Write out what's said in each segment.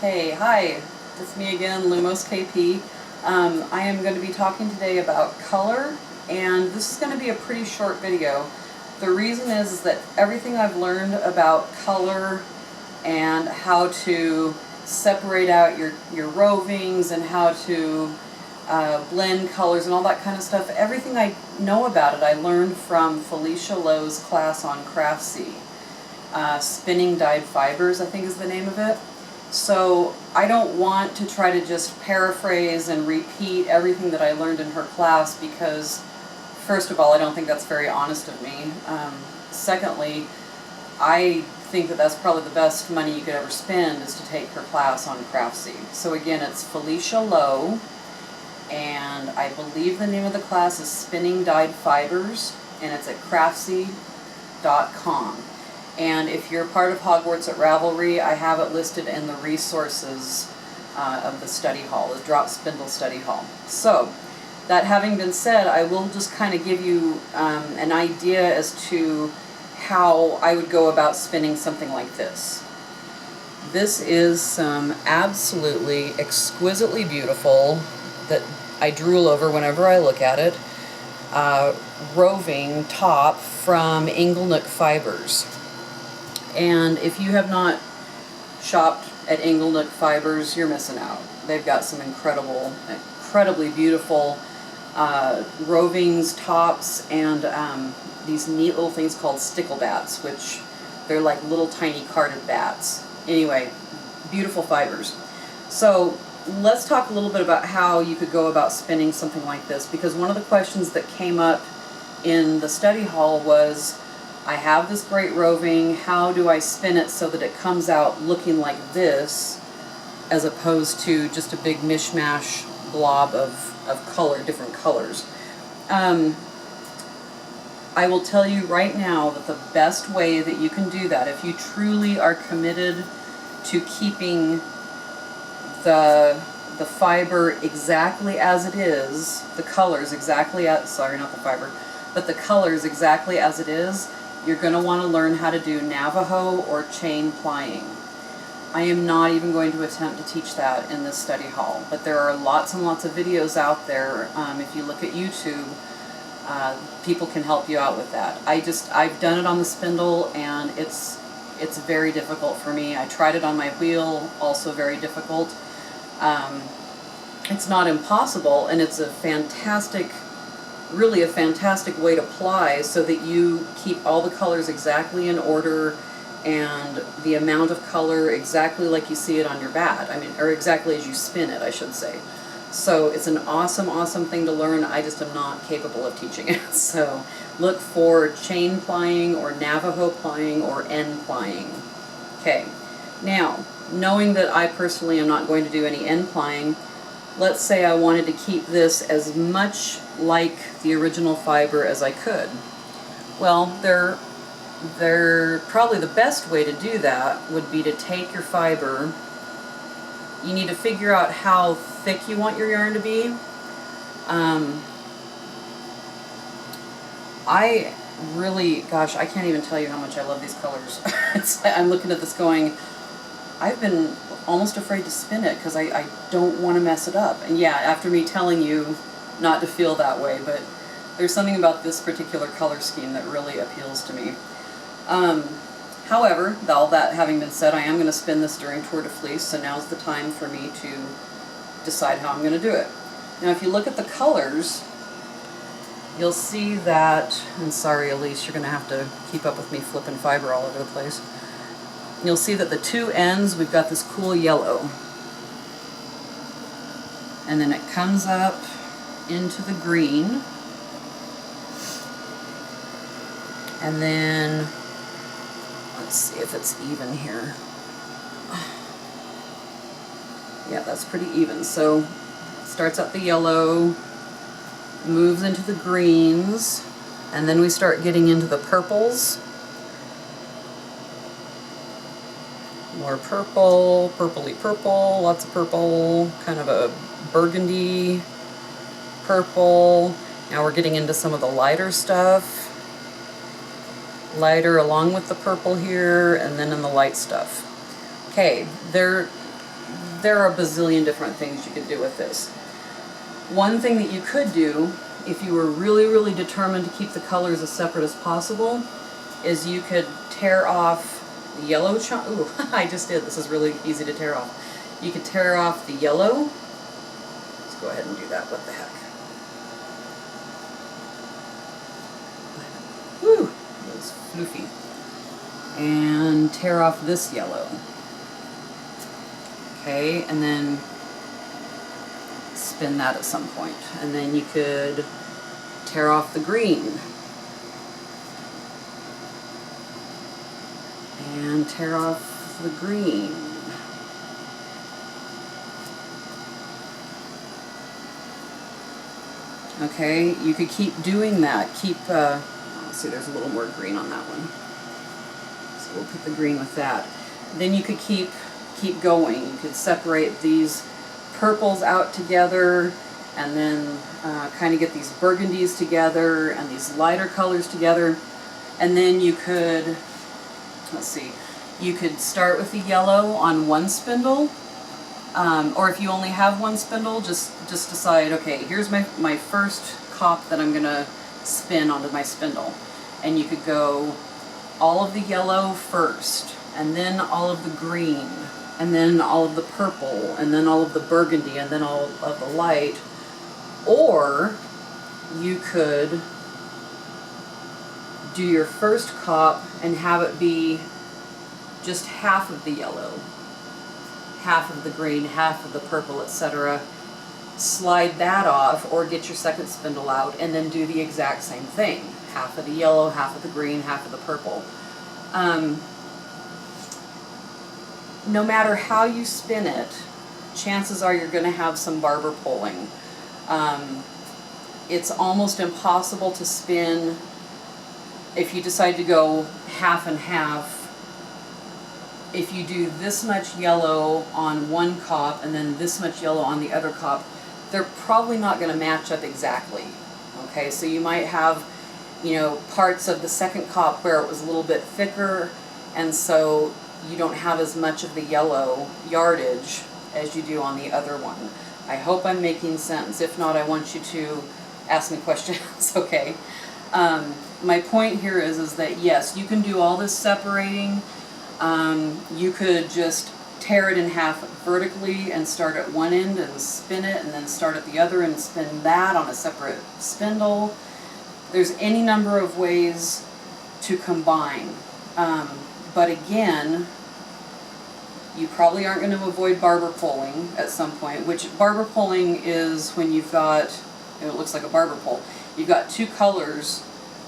Okay, hi, it's me again, Lumos KP. I am going to be talking today about color, and this is going to be a pretty short video. The reason is that everything I've learned about color and how to separate out your rovings and how to blend colors and all that kind of stuff, everything I know about it I learned from Felicia Lo's class on Craftsy. Spinning dyed fibers, I think is the name of it. So I don't want to try to just paraphrase and repeat everything that I learned in her class because, first of all, I don't think that's very honest of me. Secondly, I think that that's probably the best money you could ever spend is to take her class on Craftsy. So again, it's Felicia Lo, and I believe the name of the class is Spinning Dyed Fibers, and it's at craftsy.com. And if you're part of Hogwarts at Ravelry, I have it listed in the resources of the study hall, the drop spindle study hall. So, that having been said, I will just kind of give you an idea as to how I would go about spinning something like this. This is some absolutely exquisitely beautiful, that I drool over whenever I look at it, roving top from Inglenook Fibers. And if you have not shopped at Inglenook Fibers, you're missing out. They've got some incredibly beautiful rovings, tops, and these neat little things called stickle bats, which they're like little tiny carded bats. Anyway, beautiful fibers. So let's talk a little bit about how you could go about spinning something like this, because one of the questions that came up in the study hall was, I have this great roving, how do I spin it so that it comes out looking like this, as opposed to just a big mishmash blob of color, different colors. I will tell you right now that the best way that you can do that, if you truly are committed to keeping the fiber exactly as it is, the colors exactly as, sorry, not the fiber, but the colors exactly as it is, you're going to want to learn how to do Navajo or chain plying. I am not even going to attempt to teach that in this study hall, but there are lots and lots of videos out there. If you look at YouTube, people can help you out with that. I've done it on the spindle, and it's very difficult for me. I tried it on my wheel, also very difficult. It's not impossible, and it's really a fantastic way to ply so that you keep all the colors exactly in order and the amount of color exactly like you see it on your bat. I mean, or exactly as you spin it, I should say. So it's an awesome, awesome thing to learn. I just am not capable of teaching it. So look for chain plying or Navajo plying or end plying. Okay, now, knowing that I personally am not going to do any end plying, let's say I wanted to keep this as much like the original fiber as I could. Well, probably the best way to do that would be to take your fiber. You need to figure out how thick you want your yarn to be. I really, gosh, I can't even tell you how much I love these colors. I'm looking at this going, I've been almost afraid to spin it because I don't want to mess it up. And yeah, after me telling you not to feel that way, but there's something about this particular color scheme that really appeals to me. However, all that having been said, I am going to spin this during Tour de Fleece, so now's the time for me to decide how I'm going to do it. Now if you look at the colors, you'll see that, and sorry Elise, you're going to have to keep up with me flipping fiber all over the place. You'll see that the two ends, we've got this cool yellow. And then it comes up into the green. And then, let's see if it's even here. Yeah, that's pretty even. So, it starts at the yellow, moves into the greens, and then we start getting into the purples. More purple, purpley purple, lots of purple, kind of a burgundy purple. Now we're getting into some of the lighter stuff. Lighter along with the purple here, and then in the light stuff. Okay, there are a bazillion different things you could do with this. One thing that you could do, if you were really, really determined to keep the colors as separate as possible, is you could tear off the yellow chunk. Ooh, I just did. This is really easy to tear off. You could tear off the yellow. Let's go ahead and do that. What the heck? Woo! It was floofy. And tear off this yellow. Okay, and then spin that at some point. And then you could tear off the green. And tear off the green. Okay, you could keep doing that. Keep, let's see, there's a little more green on that one. So we'll put the green with that. Then you could keep going. You could separate these purples out together, and then kind of get these burgundies together and these lighter colors together. And then you could, let's see, you could start with the yellow on one spindle, or if you only have one spindle, just decide, okay, here's my first cop that I'm gonna spin onto my spindle. And you could go all of the yellow first, and then all of the green, and then all of the purple, and then all of the burgundy, and then all of the light. Or you could do your first cop and have it be just half of the yellow, half of the green, half of the purple, etc. Slide that off, or get your second spindle out and then do the exact same thing. Half of the yellow, half of the green, half of the purple. No matter how you spin it, chances are you're going to have some barber pulling. It's almost impossible to spin if you decide to go half and half. If you do this much yellow on one cop and then this much yellow on the other cop, they're probably not going to match up exactly. Okay, so you might have, you know, parts of the second cop where it was a little bit thicker, and so you don't have as much of the yellow yardage as you do on the other one. I hope I'm making sense. If not, I want you to ask me questions, okay? My point here is that yes, you can do all this separating. You could just tear it in half vertically and start at one end and spin it, and then start at the other and spin that on a separate spindle. There's any number of ways to combine. But again, you probably aren't going to avoid barber pulling at some point, which barber pulling is when you've got, it looks like a barber pole. You've got two colors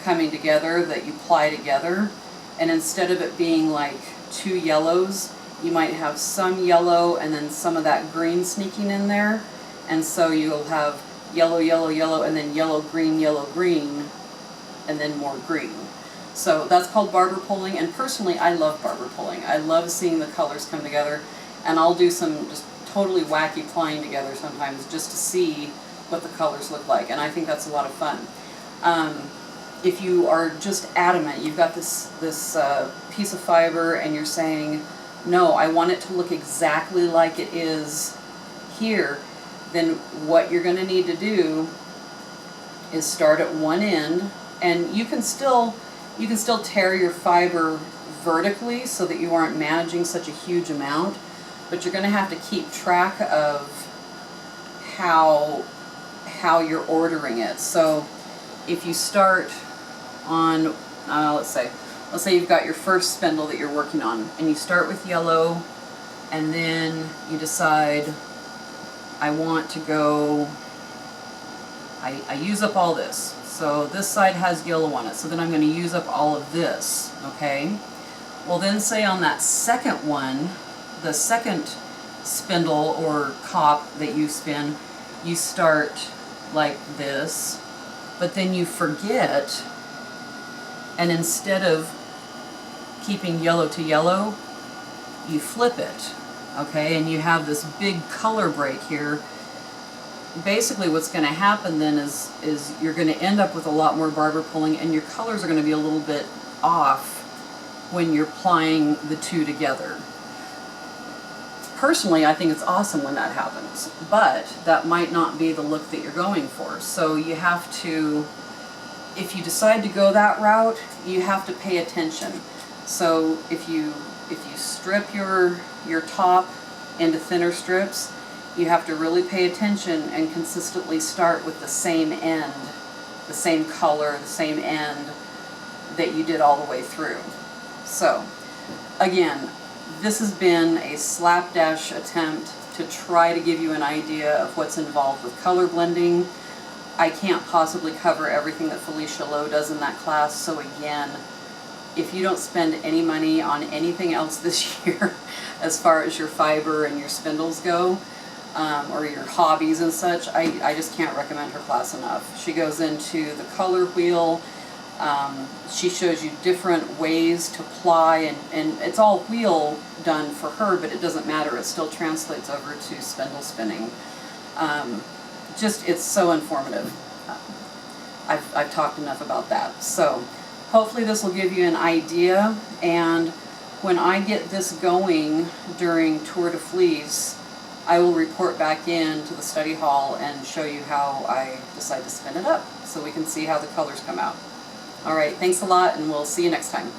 coming together that you ply together, and instead of it being like two yellows, you might have some yellow and then some of that green sneaking in there, and so you'll have yellow, yellow, yellow, and then yellow, green, and then more green. So that's called barber pulling, and personally I love barber pulling. I love seeing the colors come together, and I'll do some just totally wacky plying together sometimes just to see what the colors look like, and I think that's a lot of fun. If you are just adamant, you've got this piece of fiber and you're saying, no, I want it to look exactly like it is here, then what you're going to need to do is start at one end, and you can still tear your fiber vertically so that you aren't managing such a huge amount, but you're going to have to keep track of how you're ordering it. So if you start on, let's say you've got your first spindle that you're working on, and you start with yellow, and then you decide, I want to go, I use up all this. So this side has yellow on it, so then I'm going to use up all of this, okay? Well then say on that second one, the second spindle or cop that you spin, you start like this, but then you forget, and instead of keeping yellow to yellow, you flip it, okay? And you have this big color break here. Basically what's going to happen then is you're going to end up with a lot more barber pulling, and your colors are going to be a little bit off when you're plying the two together. personally, I think it's awesome when that happens, but that might not be the look that you're going for. So you have to, if you decide to go that route, you have to pay attention. So if you strip your top into thinner strips, you have to really pay attention and consistently start with the same end, the same color, the same end that you did all the way through. So again, this has been a slapdash attempt to try to give you an idea of what's involved with color blending. I can't possibly cover everything that Felicia Lo does in that class, so again, if you don't spend any money on anything else this year as far as your fiber and your spindles go, or your hobbies and such, I just can't recommend her class enough. She goes into the color wheel. She shows you different ways to ply, and it's all wheel done for her, but it doesn't matter. It still translates over to spindle spinning. It's so informative. I've talked enough about that. So hopefully this will give you an idea, and when I get this going during Tour de Fleece, I will report back in to the study hall and show you how I decide to spin it up so we can see how the colors come out. All right, thanks a lot, and we'll see you next time.